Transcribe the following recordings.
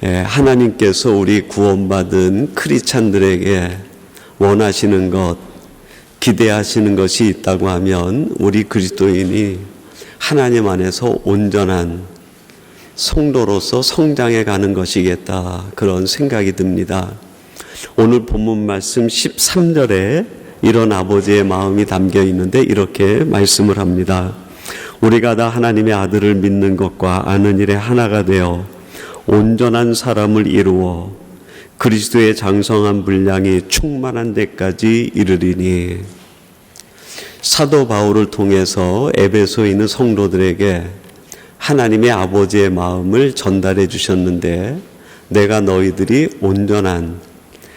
하나님께서 우리 구원받은 크리스찬들에게 원하시는 것, 기대하시는 것이 있다고 하면 우리 그리스도인이 하나님 안에서 온전한 성도로서 성장해 가는 것이겠다, 그런 생각이 듭니다. 오늘 본문 말씀 13절에 이런 아버지의 마음이 담겨 있는데 이렇게 말씀을 합니다. 우리가 다 하나님의 아들을 믿는 것과 아는 일에 하나가 되어 온전한 사람을 이루어 그리스도의 장성한 분량이 충만한 데까지 이르리니. 사도 바울을 통해서 에베소에 있는 성도들에게 하나님의 아버지의 마음을 전달해 주셨는데, 내가 너희들이 온전한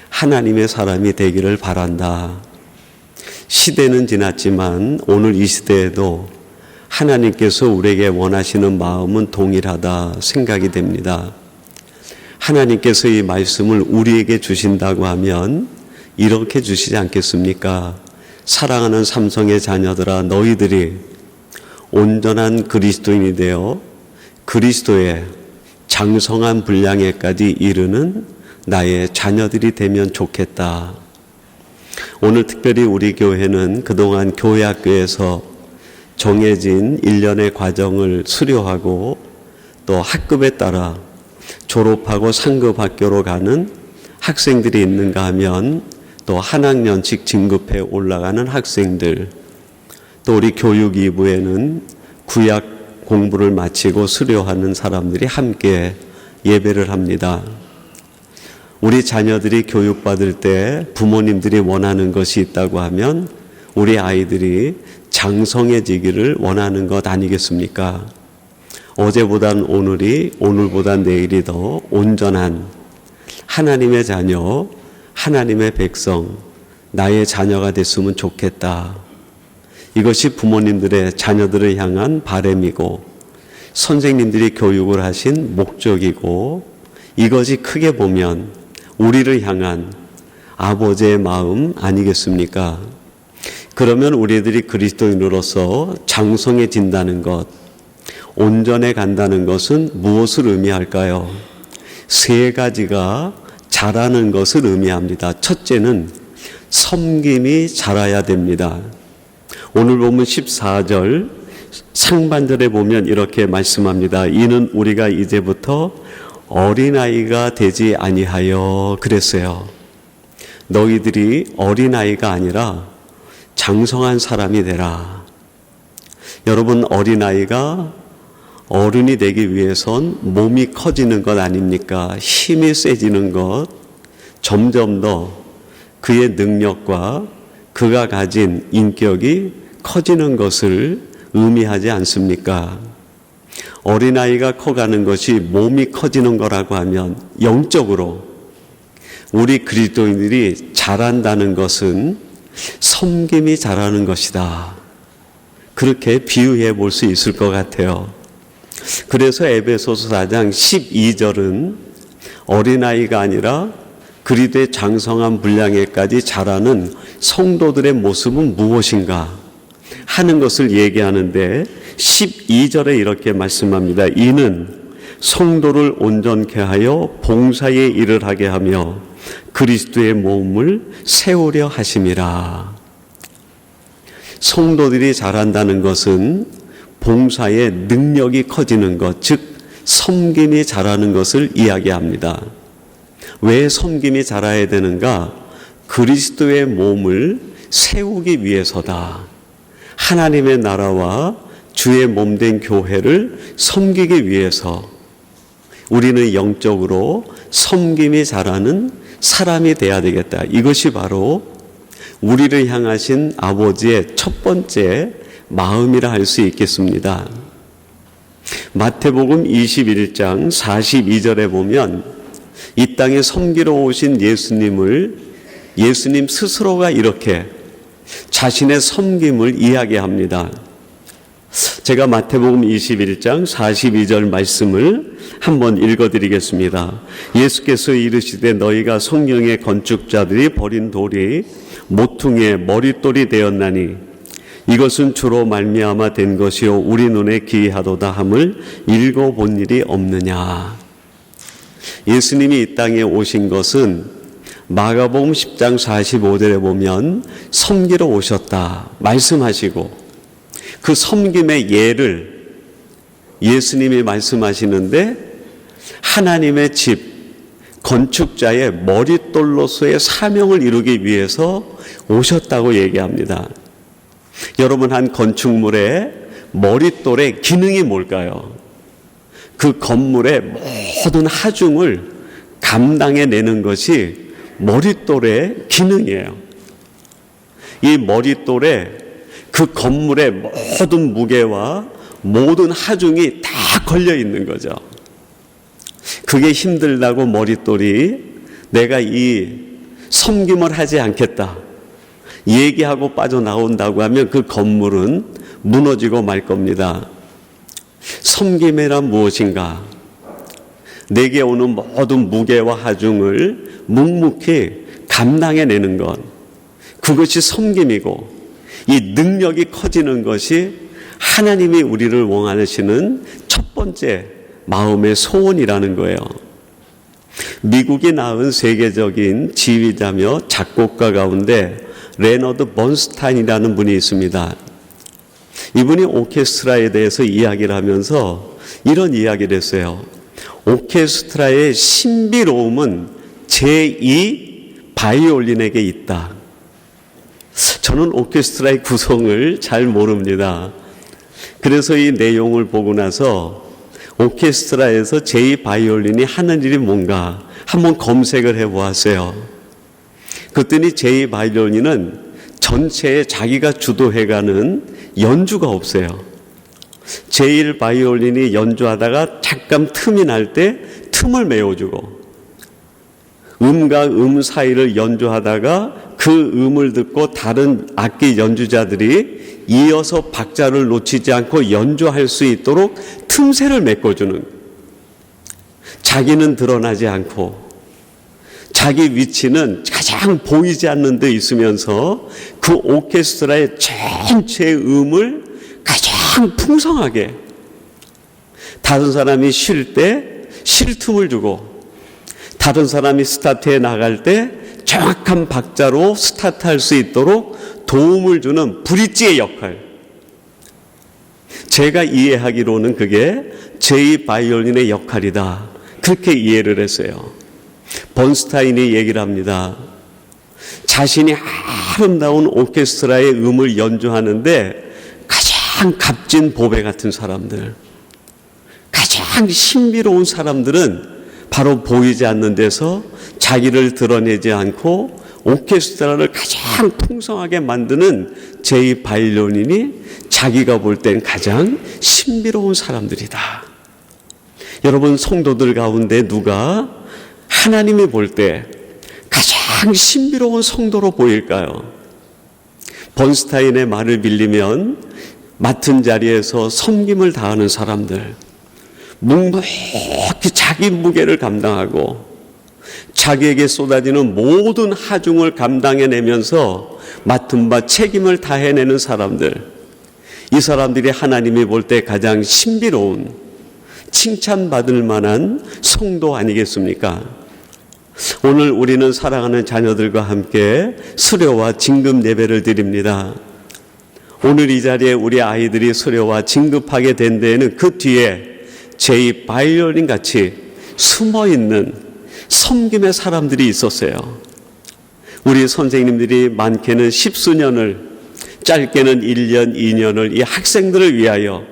하나님의 사람이 되기를 바란다. 시대는 지났지만 오늘 이 시대에도 하나님께서 우리에게 원하시는 마음은 동일하다 생각이 됩니다. 하나님께서 이 말씀을 우리에게 주신다고 하면 이렇게 주시지 않겠습니까? 사랑하는 삼성의 자녀들아, 너희들이 온전한 그리스도인이 되어 그리스도의 장성한 분량에까지 이르는 나의 자녀들이 되면 좋겠다. 오늘 특별히 우리 교회는 그동안 교회학교에서 정해진 일련의 과정을 수료하고 또 학급에 따라 졸업하고 상급 학교로 가는 학생들이 있는가 하면 또 한 학년씩 진급해 올라가는 학생들, 또 우리 교육 2부에는 구약 공부를 마치고 수료하는 사람들이 함께 예배를 합니다. 우리 자녀들이 교육받을 때 부모님들이 원하는 것이 있다고 하면 우리 아이들이 장성해지기를 원하는 것 아니겠습니까? 어제보단 오늘이, 오늘보단 내일이 더 온전한 하나님의 자녀, 하나님의 백성, 나의 자녀가 됐으면 좋겠다. 이것이 부모님들의 자녀들을 향한 바람이고 선생님들이 교육을 하신 목적이고, 이것이 크게 보면 우리를 향한 아버지의 마음 아니겠습니까? 그러면 우리들이 그리스도인으로서 장성해진다는 것, 온전해 간다는 것은 무엇을 의미할까요? 세 가지가 자라는 것을 의미합니다. 첫째는 섬김이 자라야 됩니다. 오늘 보면 14절 상반절에 보면 이렇게 말씀합니다. 이는 우리가 이제부터 어린아이가 되지 아니하여 그랬어요. 너희들이 어린아이가 아니라 장성한 사람이 되라. 여러분, 어린아이가 어른이 되기 위해선 몸이 커지는 것 아닙니까? 힘이 세지는 것, 점점 더 그의 능력과 그가 가진 인격이 커지는 것을 의미하지 않습니까? 어린아이가 커가는 것이 몸이 커지는 거라고 하면 영적으로 우리 그리스도인들이 자란다는 것은 섬김이 자라는 것이다. 그렇게 비유해 볼 수 있을 것 같아요. 그래서 에베소서 4장 12절은 어린아이가 아니라 그리스도의 장성한 분량에까지 자라는 성도들의 모습은 무엇인가 하는 것을 얘기하는데 12절에 이렇게 말씀합니다. 이는 성도를 온전케 하여 봉사의 일을 하게 하며 그리스도의 몸을 세우려 하심이라. 성도들이 자란다는 것은 봉사의 능력이 커지는 것, 즉 섬김이 자라는 것을 이야기합니다. 왜 섬김이 자라야 되는가? 그리스도의 몸을 세우기 위해서다. 하나님의 나라와 주의 몸된 교회를 섬기기 위해서 우리는 영적으로 섬김이 자라는 사람이 되어야 되겠다. 이것이 바로 우리를 향하신 아버지의 첫 번째 마음이라 할 수 있겠습니다. 마태복음 21장 42절에 보면 이 땅에 섬기러 오신 예수님 스스로가 이렇게 자신의 섬김을 이야기합니다. 제가 마태복음 21장 42절 말씀을 한번 읽어드리겠습니다. 예수께서 이르시되 너희가 성경의 건축자들이 버린 돌이 모퉁이의 머릿돌이 되었나니 이것은 주로 말미암아 된 것이요 우리 눈에 기이하도다 함을 읽어본 일이 없느냐. 예수님이 이 땅에 오신 것은 마가복음 10장 45절에 보면 섬기러 오셨다 말씀하시고, 그 섬김의 예를 예수님이 말씀하시는데 하나님의 집 건축자의 머릿돌로서의 사명을 이루기 위해서 오셨다고 얘기합니다. 여러분, 한 건축물의 머릿돌의 기능이 뭘까요? 그 건물의 모든 하중을 감당해내는 것이 머릿돌의 기능이에요. 이 머릿돌에 그 건물의 모든 무게와 모든 하중이 다 걸려 있는 거죠. 그게 힘들다고 머릿돌이 내가 이 섬김을 하지 않겠다 얘기하고 빠져나온다고 하면 그 건물은 무너지고 말 겁니다. 섬김이란 무엇인가? 내게 오는 모든 무게와 하중을 묵묵히 감당해내는 것, 그것이 섬김이고, 이 능력이 커지는 것이 하나님이 우리를 원하시는 첫 번째 마음의 소원이라는 거예요. 미국이 낳은 세계적인 지휘자며 작곡가 가운데 레너드 번스타인이라는 분이 있습니다. 이분이 오케스트라에 대해서 이야기를 하면서 이런 이야기를 했어요. 오케스트라의 신비로움은 제2 바이올린에게 있다. 저는 오케스트라의 구성을 잘 모릅니다. 그래서 이 내용을 보고 나서 오케스트라에서 제2 바이올린이 하는 일이 뭔가 한번 검색을 해보았어요. 그랬더니 제2 바이올린은 전체에 자기가 주도해가는 연주가 없어요. 제1 바이올린이 연주하다가 잠깐 틈이 날 때 틈을 메워주고, 음과 음 사이를 연주하다가 그 음을 듣고 다른 악기 연주자들이 이어서 박자를 놓치지 않고 연주할 수 있도록 틈새를 메꿔주는, 자기는 드러나지 않고 자기 위치는 가장 보이지 않는 데 있으면서 그 오케스트라의 전체 음을 가장 풍성하게, 다른 사람이 쉴 때 쉴 틈을 주고, 다른 사람이 스타트에 나갈 때 정확한 박자로 스타트할 수 있도록 도움을 주는 브릿지의 역할. 제가 이해하기로는 그게 제2 바이올린의 역할이다, 그렇게 이해를 했어요. 번스타인이 얘기를 합니다. 자신이 아름다운 오케스트라의 음을 연주하는데 가장 값진 보배 같은 사람들, 가장 신비로운 사람들은 바로 보이지 않는 데서 자기를 드러내지 않고 오케스트라를 가장 풍성하게 만드는 제2 바이올린이 자기가 볼 땐 가장 신비로운 사람들이다. 여러분, 성도들 가운데 누가 하나님이 볼 때 가장 신비로운 성도로 보일까요? 번스타인의 말을 빌리면 맡은 자리에서 섬김을 다하는 사람들, 묵묵히 자기 무게를 감당하고 자기에게 쏟아지는 모든 하중을 감당해내면서 맡은 바 책임을 다해내는 사람들, 이 사람들이 하나님이 볼 때 가장 신비로운, 칭찬받을 만한 성도 아니겠습니까? 오늘 우리는 사랑하는 자녀들과 함께 수료와 진급 예배를 드립니다. 오늘 이 자리에 우리 아이들이 수료와 진급하게 된 데에는 그 뒤에 제2 바이올린 같이 숨어있는 섬김의 사람들이 있었어요. 우리 선생님들이 많게는 10수년을, 짧게는 1년, 2년을 이 학생들을 위하여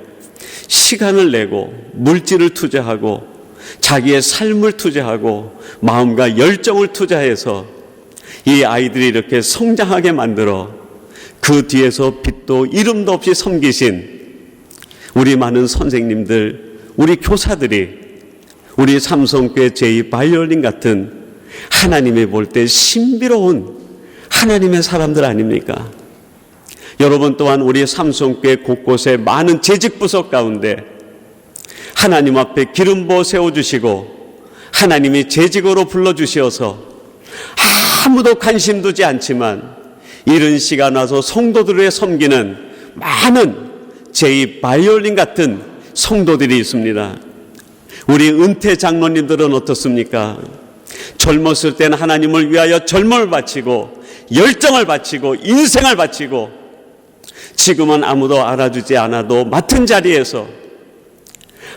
시간을 내고 물질을 투자하고 자기의 삶을 투자하고 마음과 열정을 투자해서 이 아이들이 이렇게 성장하게 만들어 그 뒤에서 빛도 이름도 없이 섬기신 우리 많은 선생님들, 우리 교사들이 우리 삼성교회 제2 바이올린 같은 하나님이 볼 때 신비로운 하나님의 사람들 아닙니까? 여러분 또한 우리 삼성교회 곳곳에 많은 재직부서 가운데 하나님 앞에 기름 부어 세워주시고 하나님이 재직으로 불러주시어서 아무도 관심 두지 않지만 이른 시간 와서 성도들을 섬기는 많은 제2 바이올린 같은 성도들이 있습니다. 우리 은퇴 장로님들은 어떻습니까? 젊었을 때는 하나님을 위하여 젊음을 바치고 열정을 바치고 인생을 바치고, 지금은 아무도 알아주지 않아도 맡은 자리에서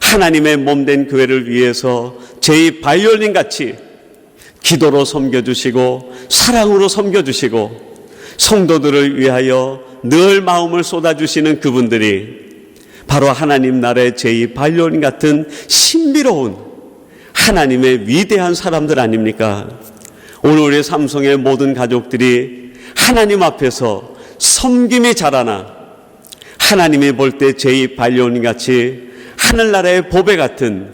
하나님의 몸된 교회를 위해서 제2 바이올린 같이 기도로 섬겨주시고 사랑으로 섬겨주시고 성도들을 위하여 늘 마음을 쏟아주시는 그분들이 바로 하나님 나라의 제2 바이올린 같은 신비로운 하나님의 위대한 사람들 아닙니까? 오늘 우리 삼성의 모든 가족들이 하나님 앞에서 섬김이 자라나 하나님이 볼 때 제2 바이올린 같이 하늘나라의 보배 같은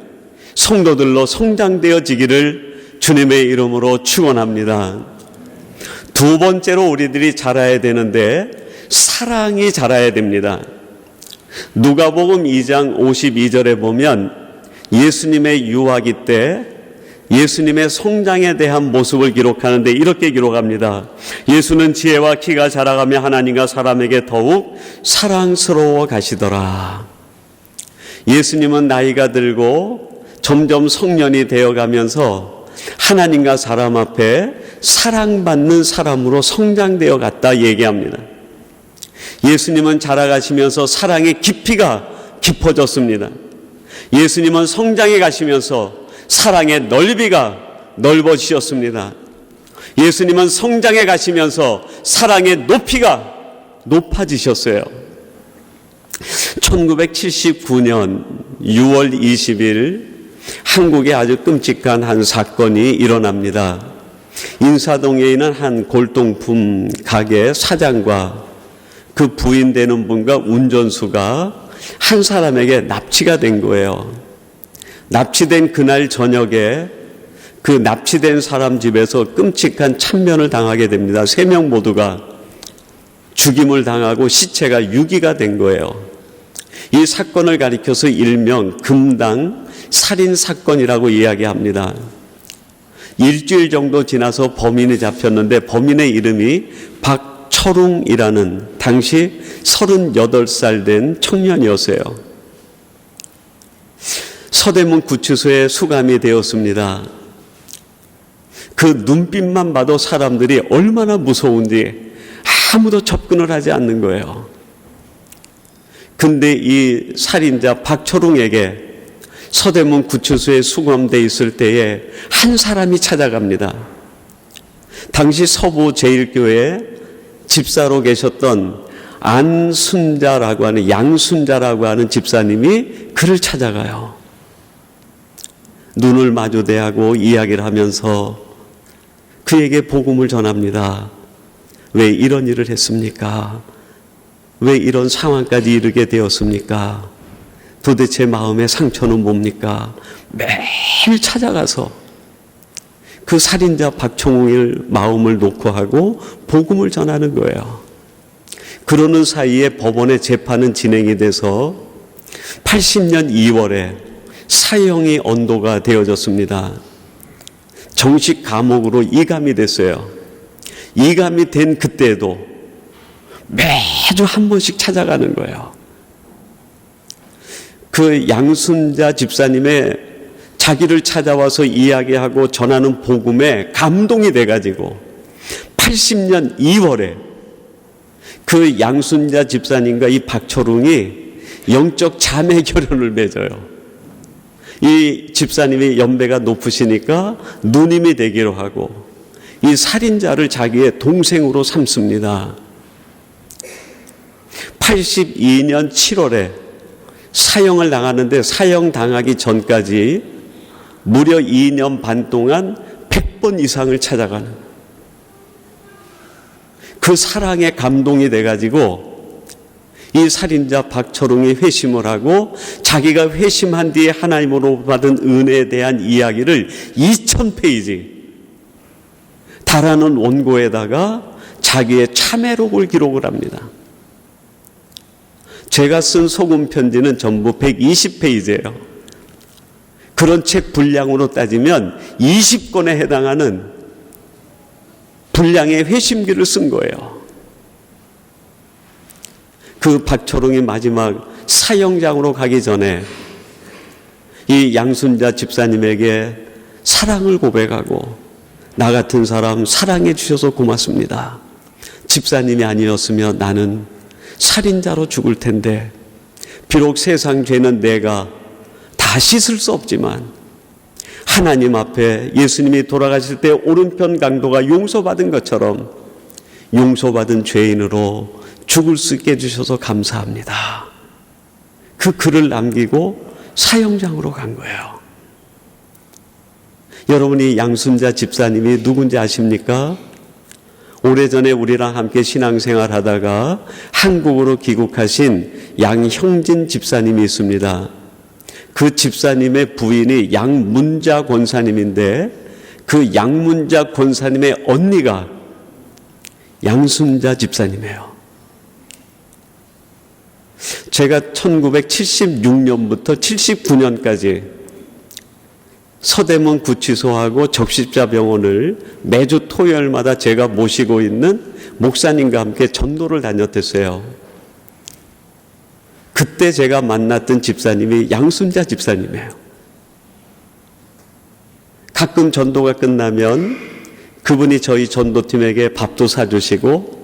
성도들로 성장되어지기를 주님의 이름으로 축원합니다. 두 번째로 우리들이 자라야 되는데 사랑이 자라야 됩니다. 누가복음 2장 52절에 보면 예수님의 유아기 때 예수님의 성장에 대한 모습을 기록하는데 이렇게 기록합니다. 예수는 지혜와 키가 자라가며 하나님과 사람에게 더욱 사랑스러워 가시더라. 예수님은 나이가 들고 점점 성년이 되어가면서 하나님과 사람 앞에 사랑받는 사람으로 성장되어 갔다 얘기합니다. 예수님은 자라가시면서 사랑의 깊이가 깊어졌습니다. 예수님은 성장해 가시면서 사랑의 넓이가 넓어지셨습니다. 예수님은 성장해 가시면서 사랑의 높이가 높아지셨어요. 1979년 6월 20일 한국에 아주 끔찍한 한 사건이 일어납니다. 인사동에 있는 한 골동품 가게 사장과 그 부인 되는 분과 운전수가 한 사람에게 납치가 된 거예요. 납치된 그날 저녁에 그 납치된 사람 집에서 끔찍한 참변을 당하게 됩니다. 3명 모두가 죽임을 당하고 시체가 유기가 된 거예요. 이 사건을 가리켜서 일명 금당 살인사건이라고 이야기합니다. 일주일 정도 지나서 범인이 잡혔는데 범인의 이름이 박철웅이라는 당시 38살 된 청년이었어요. 서대문 구치소에 수감이 되었습니다. 그 눈빛만 봐도 사람들이 얼마나 무서운지 아무도 접근을 하지 않는 거예요. 근데 이 살인자 박철웅에게 서대문 구치소에 수감되어 있을 때에 한 사람이 찾아갑니다. 당시 서부 제1교회 집사로 계셨던 안순자라고 하는 양순자라고 하는 집사님이 그를 찾아가요. 눈을 마주대하고 이야기를 하면서 그에게 복음을 전합니다. 왜 이런 일을 했습니까? 왜 이런 상황까지 이르게 되었습니까? 도대체 마음의 상처는 뭡니까? 매일 찾아가서 그 살인자 박철웅의 마음을 녹화하고 복음을 전하는 거예요. 그러는 사이에 법원의 재판은 진행이 돼서 80년 2월에 사형이 언도가 되어졌습니다. 정식 감옥으로 이감이 됐어요. 이감이 된 그때도 매주 한 번씩 찾아가는 거예요. 그 양순자 집사님의 자기를 찾아와서 이야기하고 전하는 복음에 감동이 돼가지고 80년 2월에 그 양순자 집사님과 이 박철웅이 영적 자매 결혼을 맺어요. 이 집사님이 연배가 높으시니까 누님이 되기로 하고 이 살인자를 자기의 동생으로 삼습니다. 82년 7월에 사형을 당하는데 사형 당하기 전까지 무려 2년 반 동안 100번 이상을 찾아가는 그 사랑에 감동이 돼가지고 이 살인자 박철웅이 회심을 하고 자기가 회심한 뒤에 하나님으로 받은 은혜에 대한 이야기를 2000페이지 달하는 원고에다가 자기의 참회록을 기록을 합니다. 제가 쓴 소금 편지는 전부 120페이지예요. 그런 책 분량으로 따지면 20권에 해당하는 분량의 회심기를 쓴 거예요. 그 박철웅이 마지막 사형장으로 가기 전에 이 양순자 집사님에게 사랑을 고백하고 나 같은 사람 사랑해 주셔서 고맙습니다. 집사님이 아니었으면 나는 살인자로 죽을 텐데 비록 세상 죄는 내가 다 씻을 수 없지만 하나님 앞에 예수님이 돌아가실 때 오른편 강도가 용서받은 것처럼 용서받은 죄인으로 죽을 수 있게 해주셔서 감사합니다. 그 글을 남기고 사형장으로 간 거예요. 여러분이 양순자 집사님이 누군지 아십니까? 오래전에 우리랑 함께 신앙생활 하다가 한국으로 귀국하신 양형진 집사님이 있습니다. 그 집사님의 부인이 양문자 권사님인데 그 양문자 권사님의 언니가 양순자 집사님이에요. 제가 1976년부터 79년까지 서대문 구치소하고 적십자병원을 매주 토요일마다 제가 모시고 있는 목사님과 함께 전도를 다녔댔어요. 그때 제가 만났던 집사님이 양순자 집사님이에요. 가끔 전도가 끝나면 그분이 저희 전도팀에게 밥도 사주시고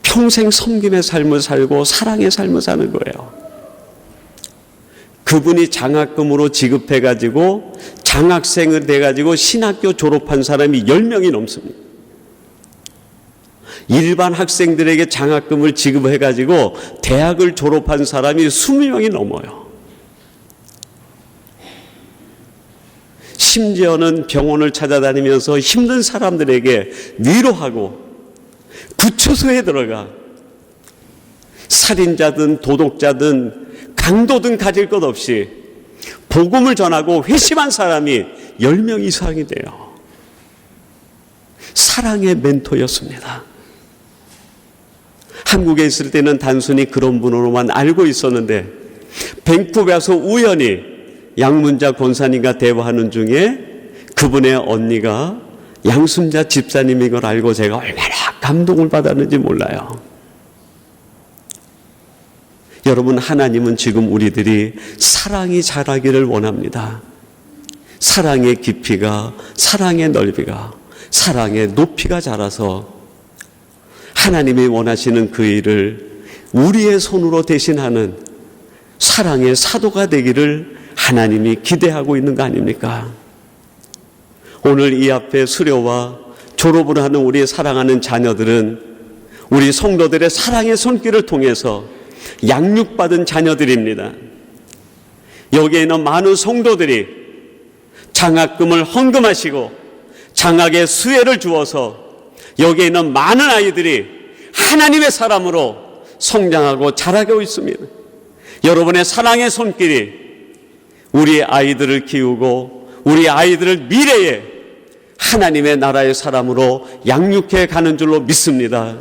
평생 섬김의 삶을 살고 사랑의 삶을 사는 거예요. 그분이 장학금으로 지급해가지고 장학생을 돼가지고 신학교 졸업한 사람이 10명이 넘습니다. 일반 학생들에게 장학금을 지급해가지고 대학을 졸업한 사람이 20명이 넘어요. 심지어는 병원을 찾아다니면서 힘든 사람들에게 위로하고 구치소에 들어가 살인자든 도둑자든 강도든 가질 것 없이 복음을 전하고 회심한 사람이 10명 이상이 돼요. 사랑의 멘토였습니다. 한국에 있을 때는 단순히 그런 분으로만 알고 있었는데 밴쿠버에서 우연히 양문자 권사님과 대화하는 중에 그분의 언니가 양순자 집사님인 걸 알고 제가 얼마나 감동을 받았는지 몰라요. 여러분, 하나님은 지금 우리들이 사랑이 자라기를 원합니다. 사랑의 깊이가, 사랑의 넓이가, 사랑의 높이가 자라서 하나님이 원하시는 그 일을 우리의 손으로 대신하는 사랑의 사도가 되기를 하나님이 기대하고 있는 거 아닙니까? 오늘 이 앞에 수료와 졸업을 하는 우리 사랑하는 자녀들은 우리 성도들의 사랑의 손길을 통해서 양육받은 자녀들입니다. 여기에 있는 많은 성도들이 장학금을 헌금하시고 장학의 수혜를 주어서 여기에 있는 많은 아이들이 하나님의 사람으로 성장하고 자라고 있습니다. 여러분의 사랑의 손길이 우리 아이들을 키우고 우리 아이들을 미래에 하나님의 나라의 사람으로 양육해 가는 줄로 믿습니다.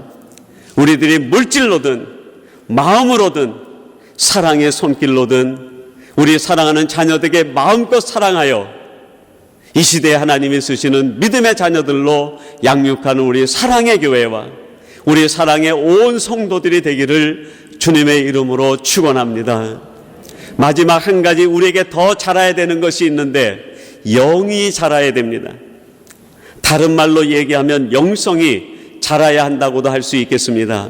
우리들이 물질로든 마음으로든 사랑의 손길로든 우리 사랑하는 자녀들에게 마음껏 사랑하여 이 시대에 하나님이 쓰시는 믿음의 자녀들로 양육하는 우리 사랑의 교회와 우리 사랑의 온 성도들이 되기를 주님의 이름으로 축원합니다. 마지막 한 가지 우리에게 더 자라야 되는 것이 있는데 영이 자라야 됩니다. 다른 말로 얘기하면 영성이 자라야 한다고도 할 수 있겠습니다.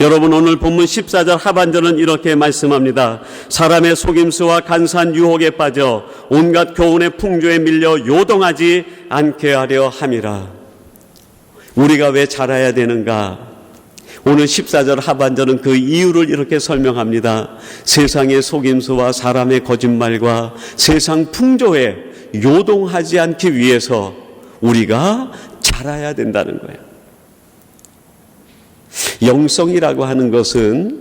여러분, 오늘 본문 14절 하반절은 이렇게 말씀합니다. 사람의 속임수와 간사한 유혹에 빠져 온갖 교훈의 풍조에 밀려 요동하지 않게 하려 함이라. 우리가 왜 자라야 되는가? 오늘 14절 하반절은 그 이유를 이렇게 설명합니다. 세상의 속임수와 사람의 거짓말과 세상 풍조에 요동하지 않기 위해서 우리가 자라야 된다는 거예요. 영성이라고 하는 것은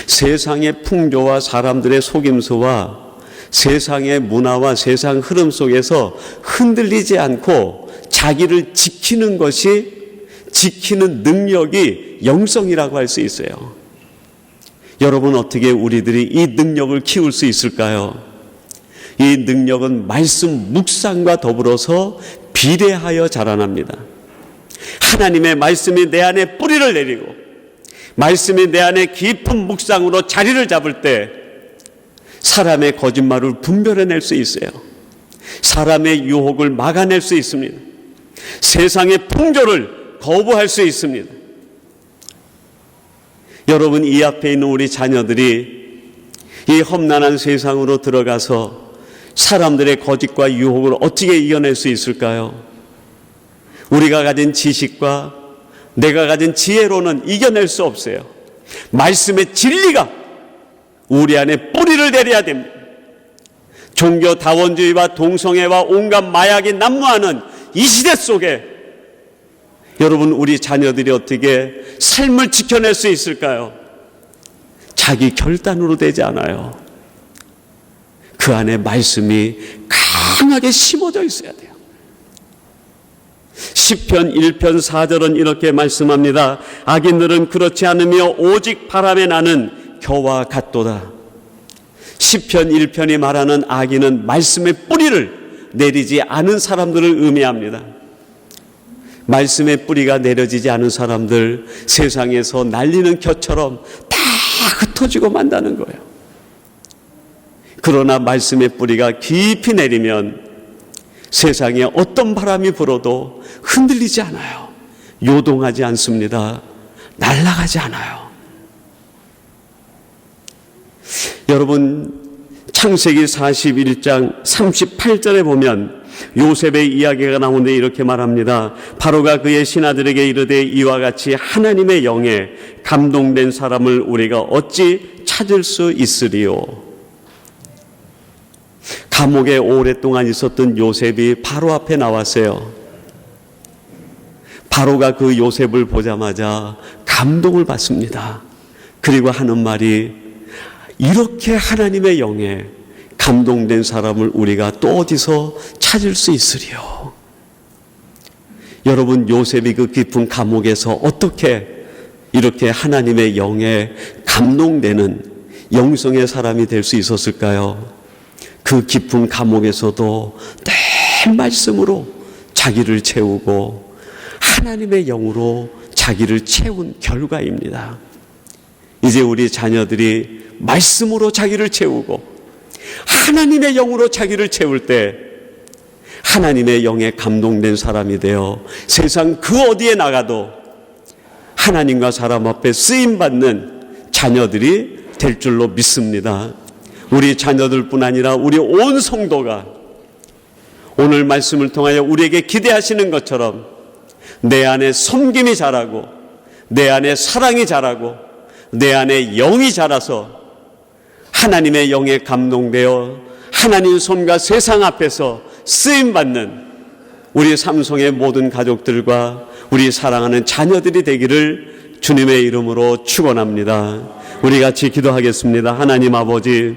세상의 풍조와 사람들의 속임수와 세상의 문화와 세상 흐름 속에서 흔들리지 않고 자기를 지키는 것이, 지키는 능력이 영성이라고 할 수 있어요. 여러분, 어떻게 우리들이 이 능력을 키울 수 있을까요? 이 능력은 말씀 묵상과 더불어서 비례하여 자라납니다. 하나님의 말씀이 내 안에 뿌리를 내리고 말씀이 내 안에 깊은 묵상으로 자리를 잡을 때 사람의 거짓말을 분별해낼 수 있어요. 사람의 유혹을 막아낼 수 있습니다. 세상의 풍조를 거부할 수 있습니다. 여러분, 이 앞에 있는 우리 자녀들이 이 험난한 세상으로 들어가서 사람들의 거짓과 유혹을 어떻게 이겨낼 수 있을까요? 우리가 가진 지식과 내가 가진 지혜로는 이겨낼 수 없어요. 말씀의 진리가 우리 안에 뿌리를 내려야 됩니다. 종교 다원주의와 동성애와 온갖 마약이 난무하는 이 시대 속에 여러분, 우리 자녀들이 어떻게 삶을 지켜낼 수 있을까요? 자기 결단으로 되지 않아요. 그 안에 말씀이 강하게 심어져 있어야 돼요. 시편 1편 4절은 이렇게 말씀합니다. 악인들은 그렇지 않으며 오직 바람에 나는 겨와 같도다. 시편 1편이 말하는 악인은 말씀의 뿌리를 내리지 않은 사람들을 의미합니다. 말씀의 뿌리가 내려지지 않은 사람들, 세상에서 날리는 겨처럼 다 흩어지고 만다는 거예요. 그러나 말씀의 뿌리가 깊이 내리면 세상에 어떤 바람이 불어도 흔들리지 않아요. 요동하지 않습니다. 날아가지 않아요. 여러분, 창세기 41장 38절에 보면 요셉의 이야기가 나오는데 이렇게 말합니다. 바로가 그의 신하들에게 이르되 이와 같이 하나님의 영에 감동된 사람을 우리가 어찌 찾을 수 있으리요. 감옥에 오랫동안 있었던 요셉이 바로 앞에 나왔어요. 바로가 그 요셉을 보자마자 감동을 받습니다. 그리고 하는 말이, 이렇게 하나님의 영에 감동된 사람을 우리가 또 어디서 찾을 수 있으리요. 여러분, 요셉이 그 깊은 감옥에서 어떻게 이렇게 하나님의 영에 감동되는 영성의 사람이 될 수 있었을까요? 그 깊은 감옥에서도 늘 말씀으로 자기를 채우고 하나님의 영으로 자기를 채운 결과입니다. 이제 우리 자녀들이 말씀으로 자기를 채우고 하나님의 영으로 자기를 채울 때 하나님의 영에 감동된 사람이 되어 세상 그 어디에 나가도 하나님과 사람 앞에 쓰임받는 자녀들이 될 줄로 믿습니다. 우리 자녀들뿐 아니라 우리 온 성도가 오늘 말씀을 통하여 우리에게 기대하시는 것처럼 내 안에 섬김이 자라고 내 안에 사랑이 자라고 내 안에 영이 자라서 하나님의 영에 감동되어 하나님 손과 세상 앞에서 쓰임받는 우리 삼성의 모든 가족들과 우리 사랑하는 자녀들이 되기를 주님의 이름으로 축원합니다. 우리 같이 기도하겠습니다. 하나님 아버지,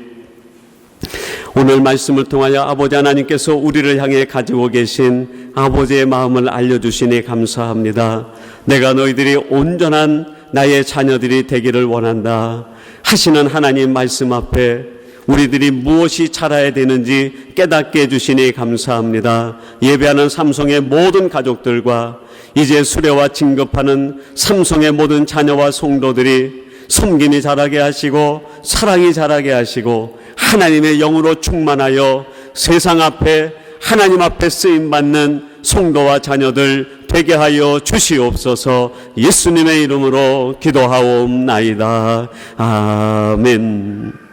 오늘 말씀을 통하여 아버지 하나님께서 우리를 향해 가지고 계신 아버지의 마음을 알려주시니 감사합니다. 내가 너희들이 온전한 나의 자녀들이 되기를 원한다 하시는 하나님 말씀 앞에 우리들이 무엇이 자라야 되는지 깨닫게 해주시니 감사합니다. 예배하는 삼성의 모든 가족들과 이제 수료와 진급하는 삼성의 모든 자녀와 성도들이 섬김이 자라게 하시고 사랑이 자라게 하시고 하나님의 영으로 충만하여 세상 앞에 하나님 앞에 쓰임받는 성도와 자녀들 되게 하여 주시옵소서. 예수님의 이름으로 기도하옵나이다. 아멘.